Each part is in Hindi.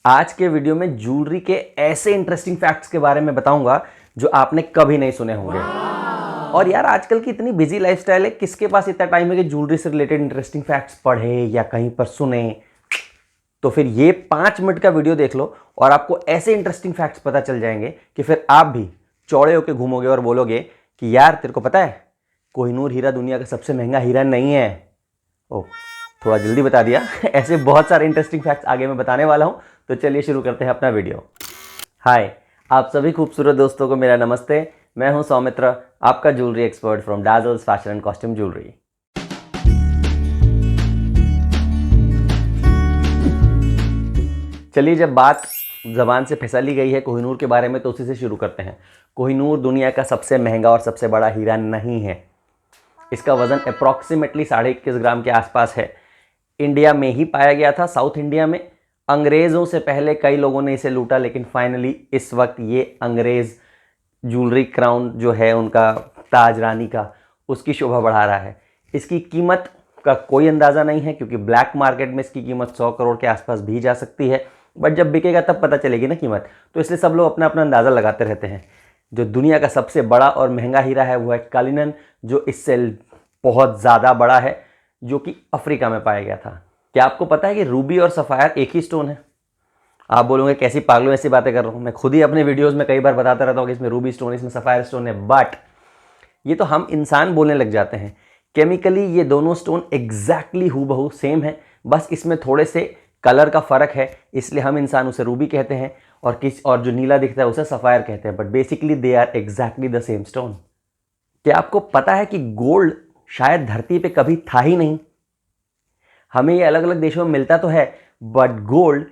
आज के वीडियो में ज्वेलरी के ऐसे इंटरेस्टिंग फैक्ट्स के बारे में बताऊंगा जो आपने कभी नहीं सुने होंगे। और यार आजकल की इतनी बिजी लाइफस्टाइल है, किसके पास इतना टाइम है कि ज्वेलरी से रिलेटेड इंटरेस्टिंग फैक्ट्स पढ़े या कहीं पर सुने। तो फिर ये 5 मिनट का वीडियो देख लो और आपको ऐसे इंटरेस्टिंग फैक्ट्स पता चल जाएंगे कि फिर आप भी चौड़े होकर घूमोगे और बोलोगे कि यार तेरे को पता है कोहिनूर हीरा दुनिया का सबसे महंगा हीरा नहीं है। ओ, थोड़ा जल्दी बता दिया। ऐसे बहुत सारे इंटरेस्टिंग फैक्ट्स आगे मैं बताने वाला हूं, तो चलिए शुरू करते हैं अपना वीडियो। हाय, आप सभी खूबसूरत दोस्तों को मेरा नमस्ते। मैं हूं सौमित्र, आपका jewellery expert from Dazzles fashion and costume jewellery. चलिए, जब बात जबान से फिसली गई है कोहिनूर के बारे में तो उसी से शुरू करते हैं। कोहिनूर दुनिया का सबसे महंगा और सबसे बड़ा हीरा नहीं है। इसका वजन अप्रॉक्सीमेटली 21.5 ग्राम के आसपास है। इंडिया में ही पाया गया था, साउथ इंडिया में। अंग्रेज़ों से पहले कई लोगों ने इसे लूटा, लेकिन फाइनली इस वक्त ये अंग्रेज़ ज्वेलरी क्राउन जो है उनका, ताज रानी का, उसकी शोभा बढ़ा रहा है। इसकी कीमत का कोई अंदाज़ा नहीं है क्योंकि ब्लैक मार्केट में इसकी कीमत 100 करोड़ के आसपास भी जा सकती है, बट जब बिकेगा तब पता चलेगी ना कीमत। तो इसलिए सब लोग अपना अपना अंदाज़ा लगाते रहते हैं। जो दुनिया का सबसे बड़ा और महंगा हीरा है वो है कलिनन, जो इससे बहुत ज़्यादा बड़ा है, जो कि अफ्रीका में पाया गया था। क्या आपको पता है कि रूबी और सफ़ायर एक ही स्टोन है? आप बोलोगे कैसी पागलों ऐसी बातें कर रहा हूँ। मैं खुद ही अपने वीडियोस में कई बार बताता रहता हूँ कि इसमें रूबी स्टोन, इसमें सफ़ायर स्टोन है, बट ये तो हम इंसान बोलने लग जाते हैं। केमिकली ये दोनों स्टोन एग्जैक्टली हूबहू सेम है, बस इसमें थोड़े से कलर का फ़र्क है, इसलिए हम इंसान उसे रूबी कहते हैं और जो नीला दिखता है उसे सफ़ायर कहते हैं, but basically they are exactly the same stone. क्या आपको पता है कि गोल्ड शायद धरती पे कभी था ही नहीं? हमें ये अलग अलग देशों में मिलता तो है, बट गोल्ड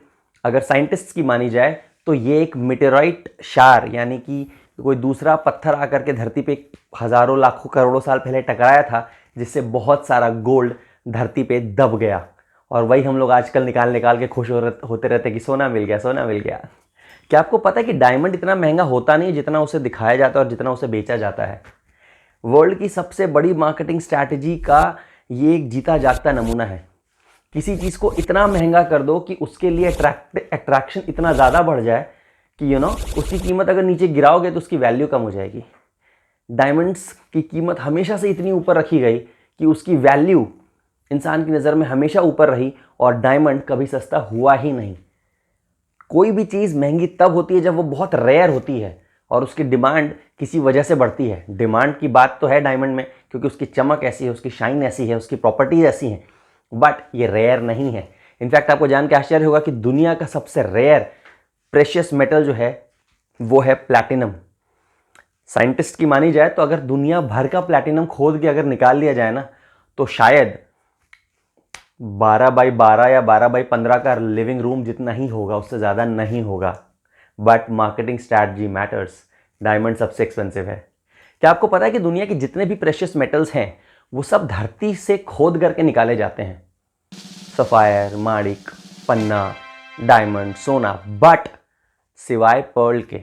अगर साइंटिस्ट्स की मानी जाए तो ये एक मेटेराइट शार, यानी कि कोई दूसरा पत्थर आकर के धरती पे हज़ारों लाखों करोड़ों साल पहले टकराया था, जिससे बहुत सारा गोल्ड धरती पे दब गया। और वही हम लोग आजकल निकाल निकाल के खुश होते रहते कि सोना मिल गया, सोना मिल गया। क्या आपको पता है कि डायमंड इतना महंगा होता नहीं जितना उसे दिखाया जाता है और जितना उसे बेचा जाता है? वर्ल्ड की सबसे बड़ी मार्केटिंग स्ट्रैटेजी का ये एक जीता जागता नमूना है। किसी चीज़ को इतना महंगा कर दो कि उसके लिए अट्रैक्शन इतना ज़्यादा बढ़ जाए कि उसकी कीमत अगर नीचे गिराओगे तो उसकी वैल्यू कम हो जाएगी। डायमंड्स की कीमत हमेशा से इतनी ऊपर रखी गई कि उसकी वैल्यू इंसान की नज़र में हमेशा ऊपर रही और डायमंड कभी सस्ता हुआ ही नहीं। कोई भी चीज़ महंगी तब होती है जब वो बहुत रेयर होती है और उसकी डिमांड किसी वजह से बढ़ती है। डिमांड की बात तो है डायमंड में, क्योंकि उसकी चमक ऐसी है, उसकी शाइन ऐसी है, उसकी प्रॉपर्टीज ऐसी हैं, बट ये रेयर नहीं है। इनफैक्ट आपको जान के आश्चर्य होगा कि दुनिया का सबसे रेयर प्रेशियस मेटल जो है वो है प्लैटिनम। साइंटिस्ट की मानी जाए तो अगर दुनिया भर का प्लैटिनम खोद के अगर निकाल लिया जाए ना, तो शायद 12x12 या 12x15 का लिविंग रूम जितना ही होगा, उससे ज़्यादा नहीं होगा। But marketing strategy matters. Diamond सबसे एक्सपेंसिव है। क्या आपको पता है कि दुनिया के जितने भी प्रेशियस मेटल्स हैं वो सब धरती से खोद करके निकाले जाते हैं? सफ़ायर, माणिक, पन्ना, डायमंड, सोना, बट सिवाय पर्ल के।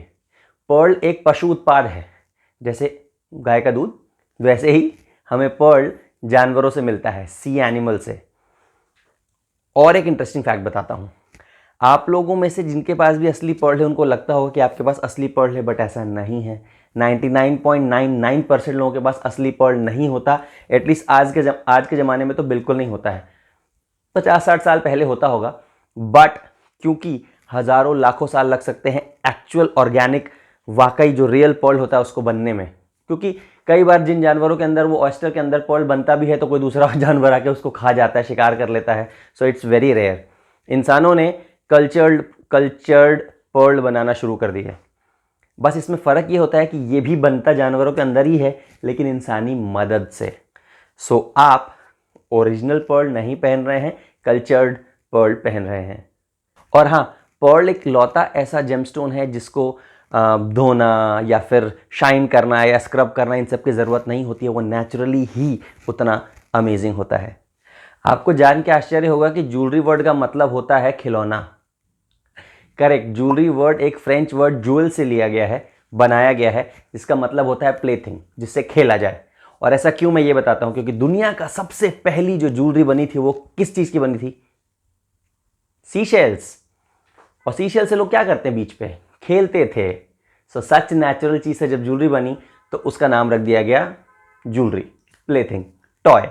पर्ल एक पशु उत्पाद है, जैसे गाय का दूध, वैसे ही हमें पर्ल जानवरों से मिलता है, सी एनिमल से। और एक इंटरेस्टिंग फैक्ट बताता हूँ। आप लोगों में से जिनके पास भी असली पर्ल है उनको लगता होगा कि आपके पास असली पर्ल है, बट ऐसा नहीं है। 99.99% लोगों के पास असली पर्ल नहीं होता। एटलीस्ट आज के ज़माने में तो बिल्कुल नहीं होता है। 50-60 साल पहले होता होगा, बट क्योंकि हज़ारों लाखों साल लग सकते हैं एक्चुअल ऑर्गेनिक, वाकई जो रियल पर्ल होता है उसको बनने में। क्योंकि कई बार जिन जानवरों के अंदर, वो ऑयस्टर के अंदर पर्ल बनता भी है तो कोई दूसरा जानवर आके उसको खा जाता है, शिकार कर लेता है। So it's very rare. इंसानों ने कल्चर्ड पर्ल बनाना शुरू कर दी है। बस इसमें फ़र्क ये होता है कि ये भी बनता जानवरों के अंदर ही है, लेकिन इंसानी मदद से। सो आप ओरिजिनल पर्ल नहीं पहन रहे हैं, कल्चर्ड पर्ल पहन रहे हैं। और हाँ, पर्ल एक लौता ऐसा जेमस्टोन है जिसको धोना या फिर शाइन करना या स्क्रब करना, इन सब की ज़रूरत नहीं होती है। वो नेचुरली ही उतना अमेजिंग होता है। आपको जान के आश्चर्य होगा कि ज्वेलरी वर्ड का मतलब होता है खिलौना। करेक्ट, ज्वेलरी वर्ड एक फ्रेंच वर्ड ज्वेल से लिया गया है, बनाया गया है, जिसका मतलब होता है प्लेथिंग, जिससे खेला जाए। और ऐसा क्यों मैं ये बताता हूँ, क्योंकि दुनिया का सबसे पहली जो ज्वेलरी बनी थी वो किस चीज़ की बनी थी? सीशेल्स। और सीशेल से लोग क्या करते हैं, बीच पे खेलते थे। सो सच नेचुरल चीज़ से जब ज्वेलरी बनी तो उसका नाम रख दिया गया ज्वेलरी, प्लेथिंग, टॉय।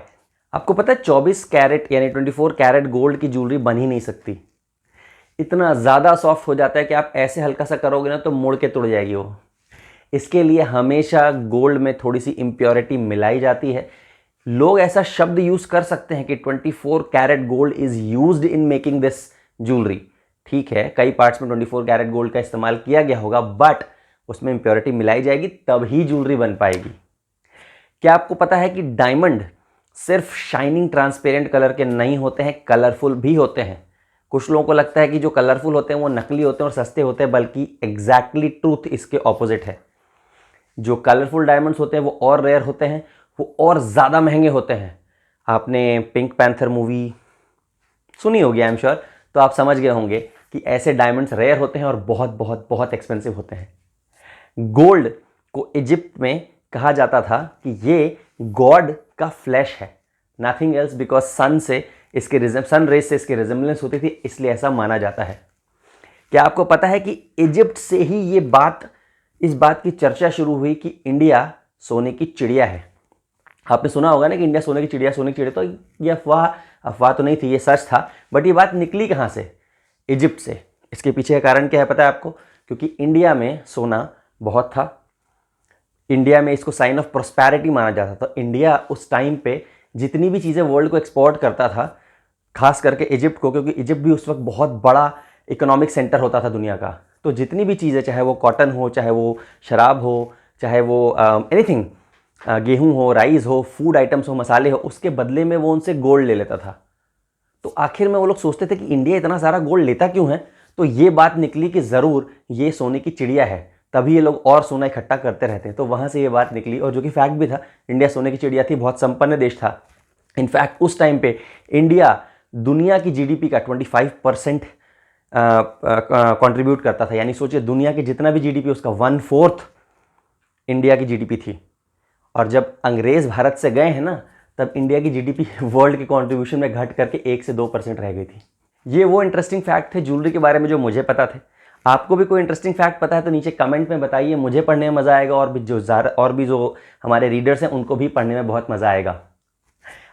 आपको पता है 24 कैरेट यानी 24 कैरेट गोल्ड की ज्वेलरी बन ही नहीं सकती। इतना ज़्यादा सॉफ्ट हो जाता है कि आप ऐसे हल्का सा करोगे ना तो मुड़ के तुड़ जाएगी वो। इसके लिए हमेशा गोल्ड में थोड़ी सी इम्प्योरिटी मिलाई जाती है। लोग ऐसा शब्द यूज कर सकते हैं कि 24 carat gold is used in making this jewellery. ठीक है, कई पार्ट्स में 24 कैरेट गोल्ड का इस्तेमाल किया गया होगा, बट उसमें इम्प्योरिटी मिलाई जाएगी तब ही ज्वेलरी बन पाएगी। क्या आपको पता है कि डायमंड सिर्फ शाइनिंग ट्रांसपेरेंट कलर के नहीं होते हैं, कलरफुल भी होते हैं। कुछ लोगों को लगता है कि जो कलरफुल होते हैं वो नकली होते हैं और सस्ते होते हैं, बल्कि एग्जैक्टली ट्रूथ इसके ऑपोजिट है। जो कलरफुल डायमंड्स होते हैं वो और रेयर होते हैं, वो और ज़्यादा महंगे होते हैं। आपने पिंक पैंथर मूवी सुनी होगी आई एम श्योर, तो आप समझ गए होंगे कि ऐसे डायमंड्स रेयर होते हैं और बहुत बहुत बहुत एक्सपेंसिव होते हैं। गोल्ड को इजिप्ट में कहा जाता था कि ये गॉड का फ्लैश है, nothing else, because sun rays से इसकी रिजेम्बलेंस होती थी, इसलिए ऐसा माना जाता है। क्या आपको पता है कि इजिप्ट से ही इस बात की चर्चा शुरू हुई कि इंडिया सोने की चिड़िया है। आपने सुना होगा ना कि इंडिया सोने की चिड़िया, तो ये अफवाह तो नहीं थी, ये सच था। बट ये बात निकली कहाँ से? इजिप्ट से। इसके पीछे का कारण क्या है पता है आपको? क्योंकि इंडिया में सोना बहुत था, इंडिया में इसको साइन ऑफ प्रॉस्पेरिटी माना जाता था। इंडिया उस टाइम पे जितनी भी चीज़ें वर्ल्ड को एक्सपोर्ट करता था, खास करके इजिप्ट को, क्योंकि इजिप्ट भी उस वक्त बहुत बड़ा इकोनॉमिक सेंटर होता था दुनिया का। तो जितनी भी चीज़ें, चाहे वो कॉटन हो, चाहे वो शराब हो, चाहे वो एनीथिंग, गेहूं हो, राइस हो, फूड आइटम्स हो, मसाले हो, उसके बदले में वो उनसे गोल्ड ले लेता था। तो आखिर में वो लोग सोचते थे कि इंडिया इतना सारा गोल्ड लेता क्यों है? तो ये बात निकली कि ज़रूर ये सोने की चिड़िया है, तभी ये लोग और सोना इकट्ठा करते रहते हैं। तो वहाँ से ये बात निकली, और जो कि फैक्ट भी था, इंडिया सोने की चिड़िया थी, बहुत संपन्न देश था। इनफैक्ट उस टाइम पे इंडिया दुनिया की जीडीपी का 25% कंट्रीब्यूट करता था। यानी सोचिए, दुनिया के जितना भी जीडीपी उसका 1/4 इंडिया की जीडीपी थी। और जब अंग्रेज भारत से गए हैं ना, तब इंडिया की जीडीपी वर्ल्ड के कंट्रीब्यूशन में घट करके 1 से 2% रह गई थी। ये वो इंटरेस्टिंग फैक्ट थे ज्वेलरी के बारे में जो मुझे पता थे। आपको भी कोई इंटरेस्टिंग फैक्ट पता है तो नीचे कमेंट में बताइए, मुझे पढ़ने में मज़ा आएगा, और भी जो हमारे रीडर्स हैं उनको भी पढ़ने में बहुत मज़ा आएगा।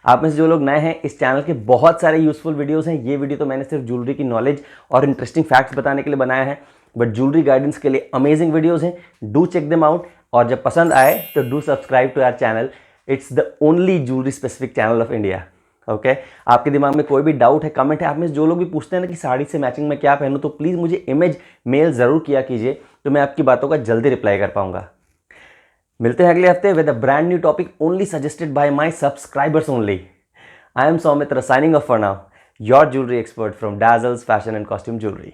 आप में से जो लोग नए हैं, इस चैनल के बहुत सारे यूजफुल वीडियोस हैं। ये वीडियो तो मैंने सिर्फ ज्वेलरी की नॉलेज और इंटरेस्टिंग फैक्ट्स बताने के लिए बनाया है, बट ज्वेलरी गाइडेंस के लिए अमेजिंग वीडियोस हैं। डू चेक देम आउट, और जब पसंद आए तो do subscribe to our channel. It's the only jewellery specific channel of India. Okay, आपके दिमाग में कोई भी डाउट है, कमेंट है, आप में जो लोग भी पूछते हैं ना कि साड़ी से मैचिंग में क्या पहनूं, तो प्लीज़ मुझे इमेज मेल ज़रूर किया कीजिए, तो मैं आपकी बातों का जल्दी रिप्लाई कर पाऊंगा। मिलते हैं अगले हफ्ते with a brand new topic only suggested by my subscribers only. I am Saumitra, signing off for now, your jewelry expert from Dazzle's Fashion and Costume Jewelry.